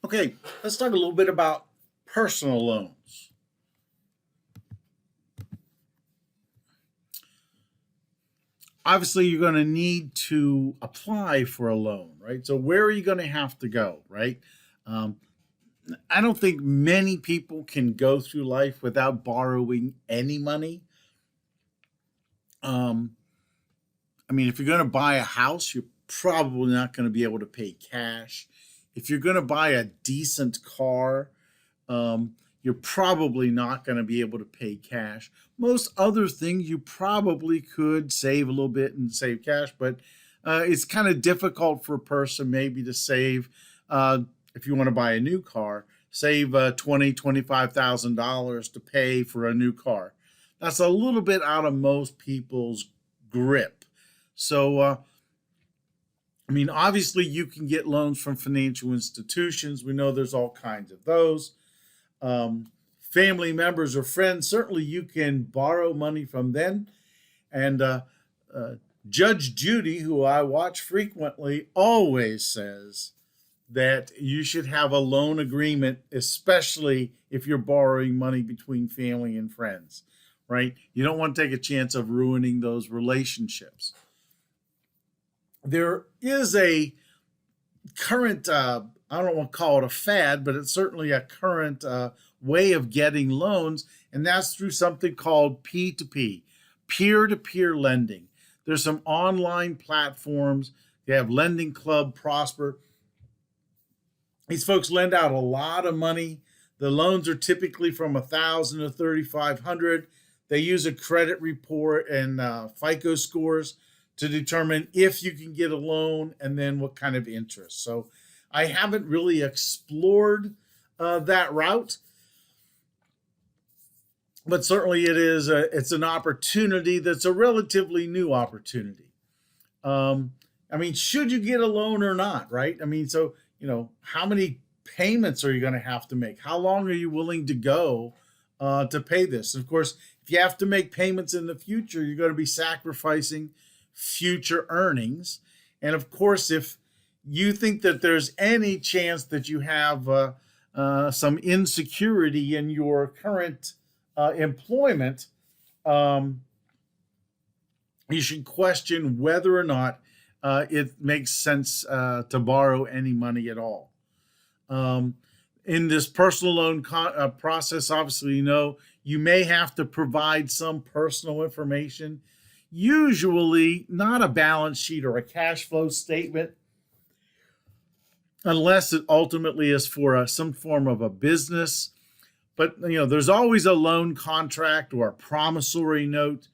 Okay, let's talk a little bit about personal loans. Obviously, you're going to need to apply for a loan, right? So, where are you going to have to go, right? Um, I don't think many people can go through life without borrowing any money. Um, I mean, if you're going to buy a house, you're probably not going to be able to pay cash. If you're going to buy a decent car, you're probably not going to be able to pay cash. Most other things you probably could save a little bit and save cash, but it's kind of difficult for a person maybe to save if you want to buy a new car, save $25,000 to pay for a new car. That's a little bit out of most people's grip. So, I mean, obviously, you can get loans from financial institutions. We know there's all kinds of those. Family members or friends, certainly you can borrow money from them. And Judge Judy, who I watch frequently, always says that you should have a loan agreement, especially if you're borrowing money between family and friends, right? You don't want to take a chance of ruining those relationships. There is a current, I don't want to call it a fad, but it's certainly a current way of getting loans, and that's through something called P2P, peer-to-peer lending. There's some online platforms. They have Lending Club, Prosper. These folks lend out a lot of money. The loans are typically from $1,000 to $3,500. They use a credit report and FICO scores to determine if you can get a loan and then what kind of interest. So I haven't really explored that route, but certainly it's an opportunity that's a relatively new opportunity. I mean, should you get a loan or not, right? I mean, so, how many payments are you going to have to make? How long are you willing to go to pay this? And of course, if you have to make payments in the future, you're going to be sacrificing future earnings. And of course, if you think that there's any chance that you have some insecurity in your current employment, you should question whether or not it makes sense to borrow any money at all. In this personal loan process, obviously, you may have to provide some personal information, usually not a balance sheet or a cash flow statement, unless it ultimately is for some form of a business. But, there's always a loan contract or a promissory note.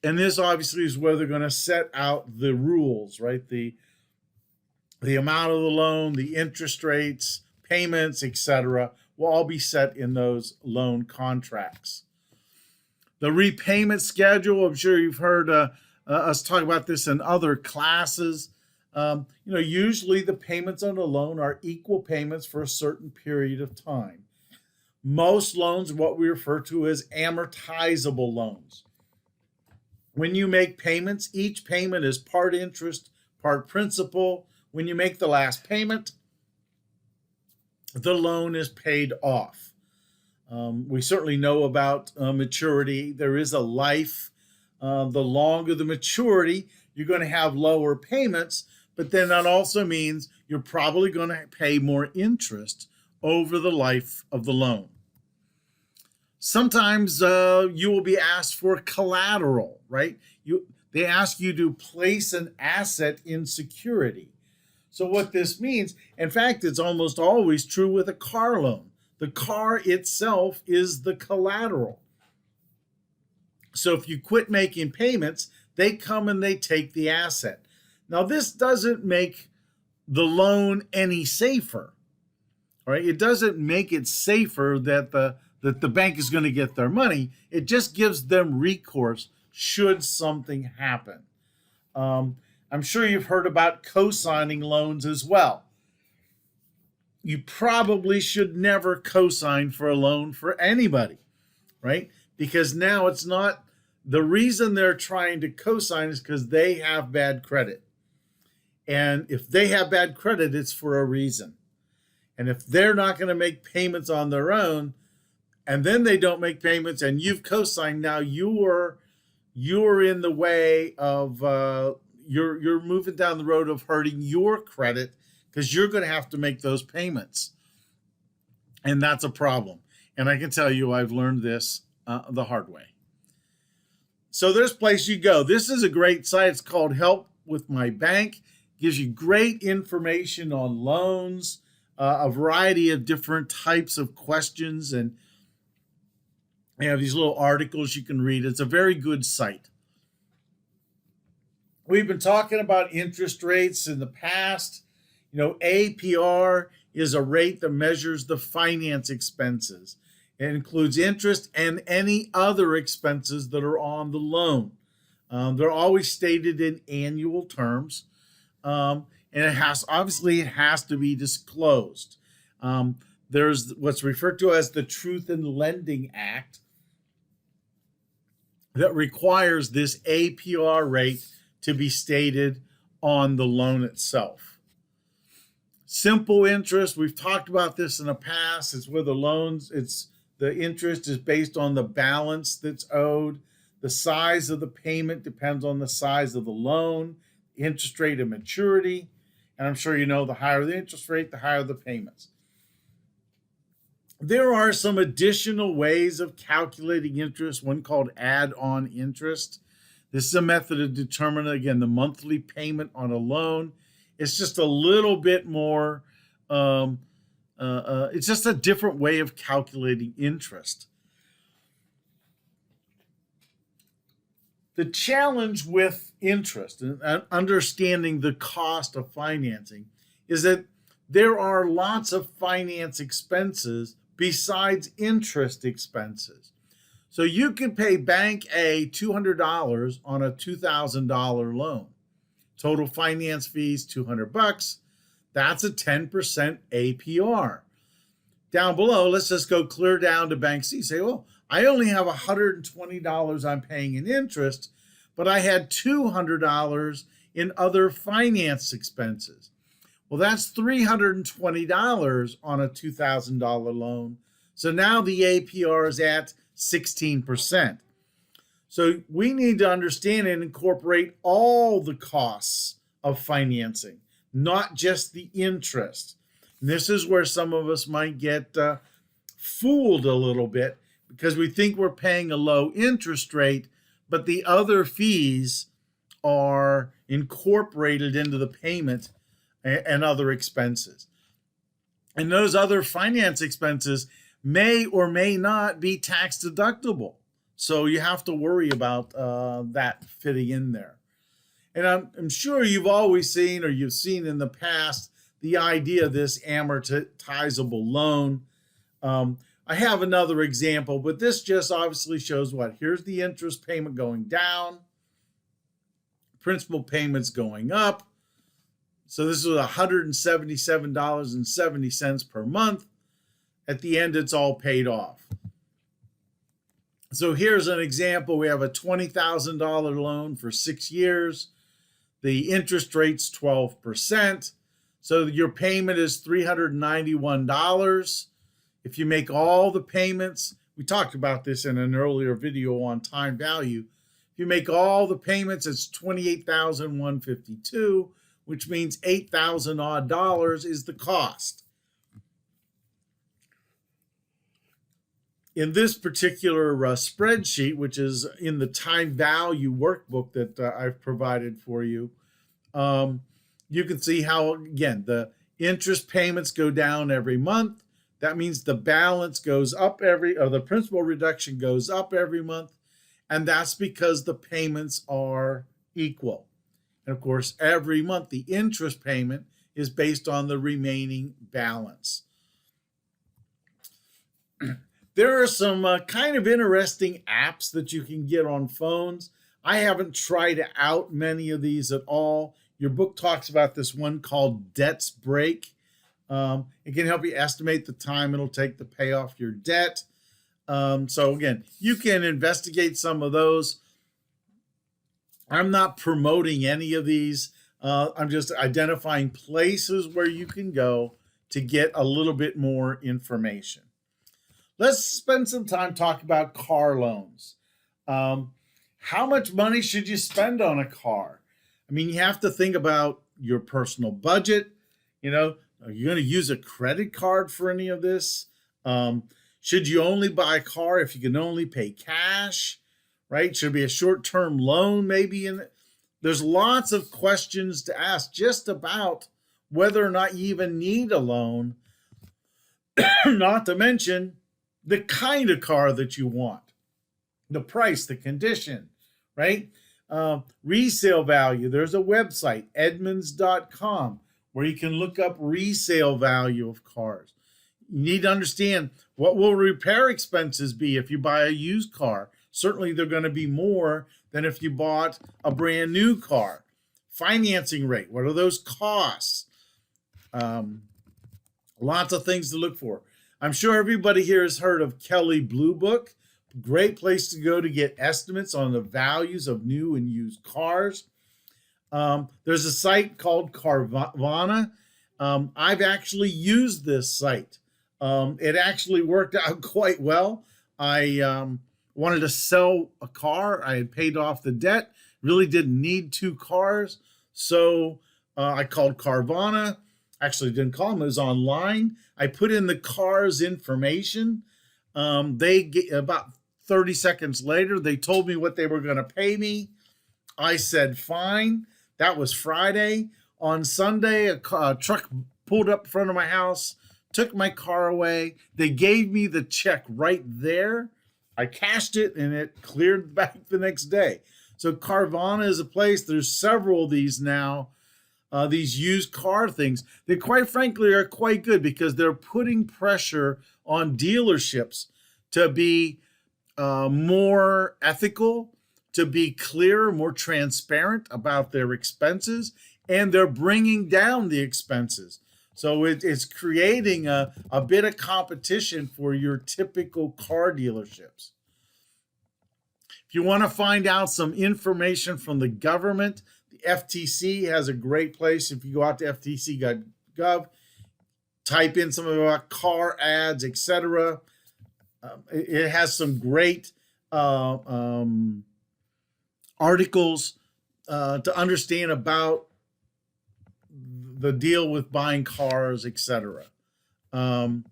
And this obviously is where they're going to set out the rules, right? The amount of the loan, the interest rates, payments, etc., will all be set in those loan contracts. The repayment schedule, I'm sure you've heard us talk about this in other classes. Usually the payments on a loan are equal payments for a certain period of time. Most loans are what we refer to as amortizable loans. When you make payments, each payment is part interest, part principal. When you make the last payment, the loan is paid off. We certainly know about maturity. There is a life. The longer the maturity, you're going to have lower payments, but then that also means you're probably going to pay more interest over the life of the loan. Sometimes you will be asked for collateral, right? They ask you to place an asset in security. So what this means, in fact, it's almost always true with a car loan. The car itself is the collateral. So if you quit making payments, they come and they take the asset. Now, this doesn't make the loan any safer, right? It doesn't make it safer that the bank is going to get their money. It just gives them recourse should something happen. I'm sure you've heard about co-signing loans as well. You probably should never co-sign for a loan for anybody, right? Because now it's not the reason they're trying to co-sign is because they have bad credit. And if they have bad credit, it's for a reason. And if they're not going to make payments on their own, and then they don't make payments, and you've co-signed, now you're in the way of you're moving down the road of hurting your credit because you're going to have to make those payments, and that's a problem. And I can tell you, I've learned this the hard way. So there's a place you go. This is a great site. It's called Help with My Bank. It gives you great information on loans, a variety of different types of questions, and they have these little articles you can read. It's a very good site. We've been talking about interest rates in the past. APR is a rate that measures the finance expenses. It includes interest and any other expenses that are on the loan. They're always stated in annual terms, and it has to be disclosed. There's what's referred to as the Truth in Lending Act that requires this APR rate to be stated on the loan itself. Simple interest, we've talked about this in the past. It's where the interest is based on the balance that's owed. The size of the payment depends on the size of the loan, interest rate and maturity. And I'm sure you know the higher the interest rate, the higher the payments. There are some additional ways of calculating interest, one called add-on interest. This is a method of determining, again, the monthly payment on a loan. It's just a little bit more, it's just a different way of calculating interest. The challenge with interest and understanding the cost of financing is that there are lots of finance expenses besides interest expenses. So you can pay Bank A $200 on a $2,000 loan. Total finance fees, $200. That's a 10% APR. Down below, let's just go clear down to Bank C. Say, well, I only have $120 I'm paying in interest, but I had $200 in other finance expenses. Well, that's $320 on a $2,000 loan. So now the APR is at 16%. So we need to understand and incorporate all the costs of financing, not just the interest. And this is where some of us might get fooled a little bit because we think we're paying a low interest rate, but the other fees are incorporated into the payment and other expenses. And those other finance expenses may or may not be tax deductible. So you have to worry about that fitting in there. And I'm sure you've always seen, or you've seen in the past, the idea of this amortizable loan. I have another example, but this just obviously shows what? Here's the interest payment going down, principal payments going up. So this is $177.70 per month. At the end, it's all paid off. So here's an example. We have a $20,000 loan for 6 years. The interest rate's 12%. So your payment is $391. If you make all the payments, we talked about this in an earlier video on time value. If you make all the payments, it's $28,152, which means $8,000 odd is the cost. In this particular spreadsheet, which is in the time value workbook that I've provided for you, you can see how, again, the interest payments go down every month. That means the balance goes up or the principal reduction goes up every month. And that's because the payments are equal. And of course, every month, the interest payment is based on the remaining balance. There are some kind of interesting apps that you can get on phones. I haven't tried out many of these at all. Your book talks about this one called Debts Break. It can help you estimate the time it'll take to pay off your debt. So again, you can investigate some of those. I'm not promoting any of these. I'm just identifying places where you can go to get a little bit more information. Let's spend some time talking about car loans. How much money should you spend on a car? I mean, you have to think about your personal budget. You know, are you going to use a credit card for any of this? Should you only buy a car if you can only pay cash? Right? Should it be a short-term loan maybe? There's lots of questions to ask just about whether or not you even need a loan, not to mention the kind of car that you want, the price, the condition, right? Resale value. There's a website, Edmunds.com, where you can look up resale value of cars. You need to understand, what will repair expenses be if you buy a used car? Certainly they're going to be more than if you bought a brand new car. Financing rate. What are those costs? Lots of things to look for. I'm sure everybody here has heard of Kelley Blue Book. Great place to go to get estimates on the values of new and used cars. There's a site called Carvana. I've actually used this site. It actually worked out quite well. I wanted to sell a car. I had paid off the debt, really didn't need two cars. So I called Carvana. Actually didn't call them, it was online. I put in the car's information. About 30 seconds later, they told me what they were going to pay me. I said, fine. That was Friday. On Sunday, a truck pulled up in front of my house, took my car away. They gave me the check right there. I cashed it and it cleared back the next day. So Carvana is a place, there's several of these now, these used car things. They quite frankly are quite good because they're putting pressure on dealerships to be more ethical, to be clearer, more transparent about their expenses, and they're bringing down the expenses. So it's creating a bit of competition for your typical car dealerships. If you want to find out some information from the government, the FTC has a great place. If you go out to ftc.gov, type in some of our car ads, etc. It has some great articles to understand about the deal with buying cars, etc. And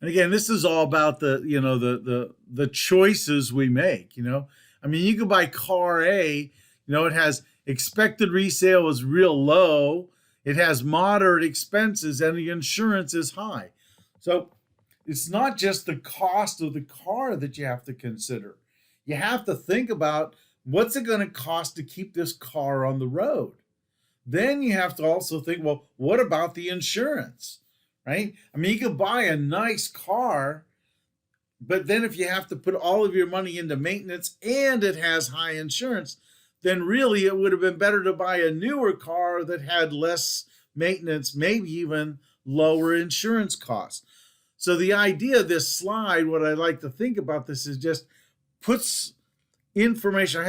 again, this is all about the choices we make. I mean, you can buy car A. It has expected resale is real low. It has moderate expenses, and the insurance is high. So it's not just the cost of the car that you have to consider. You have to think about, what's it going to cost to keep this car on the road? Then you have to also think, well, what about the insurance, right? I mean, you could buy a nice car, but then if you have to put all of your money into maintenance and it has high insurance, then really it would have been better to buy a newer car that had less maintenance, maybe even lower insurance costs. So the idea of this slide, what I like to think about this is just puts information.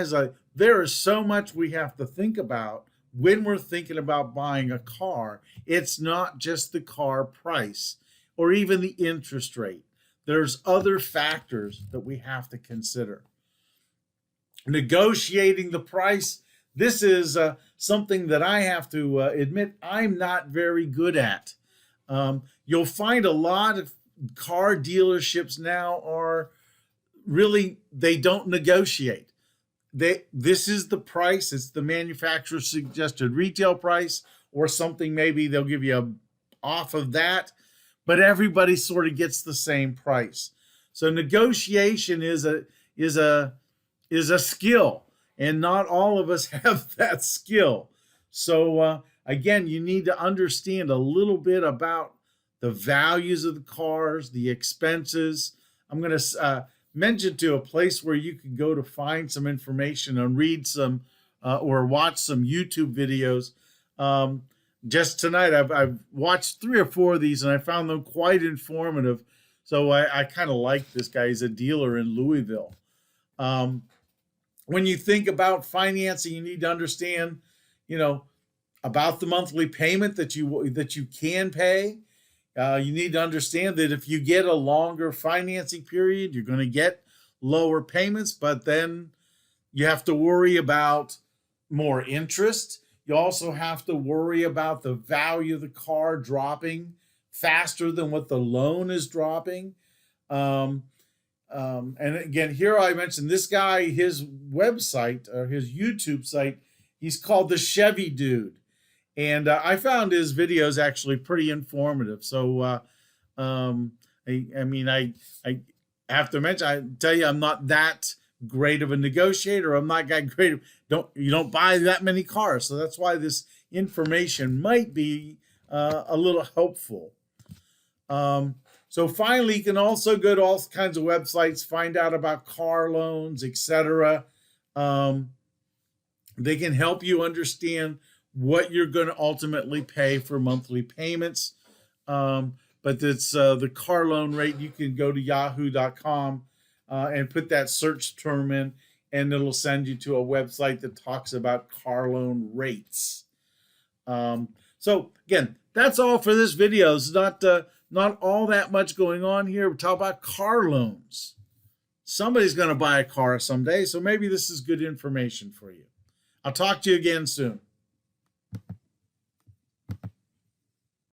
There is so much we have to think about when we're thinking about buying a car. It's not just the car price or even the interest rate. There's other factors that we have to consider. Negotiating the price. This is something that I have to admit I'm not very good at. You'll find a lot of car dealerships now are really, they don't negotiate. This is the price. It's the manufacturer's suggested retail price, or something maybe they'll give you off of that, but everybody sort of gets the same price. So negotiation is a skill, and not all of us have that skill. So again, you need to understand a little bit about the values of the cars, the expenses. I'm going to mention to a place where you can go to find some information and read some or watch some YouTube videos. Just tonight, I've watched 3 or 4 of these, and I found them quite informative. So I kind of like this guy. He's a dealer in Louisville. When you think about financing, you need to understand, about the monthly payment that you can pay. You need to understand that if you get a longer financing period, you're going to get lower payments, but then you have to worry about more interest. You also have to worry about the value of the car dropping faster than what the loan is dropping. And again, here I mentioned this guy, his website or his YouTube site, he's called the Chevy Dude. And I found his videos actually pretty informative. So, I mean, I have to mention, I tell you, I'm not that great of a negotiator. I'm not that great. You don't buy that many cars. So that's why this information might be a little helpful. So finally, you can also go to all kinds of websites, find out about car loans, etc. They can help you understand what you're going to ultimately pay for monthly payments. But it's the car loan rate. You can go to yahoo.com and put that search term in, and it'll send you to a website that talks about car loan rates. So again, that's all for this video. It's not all that much going on here. We talk about car loans. Somebody's going to buy a car someday, so maybe this is good information for you. I'll talk to you again soon.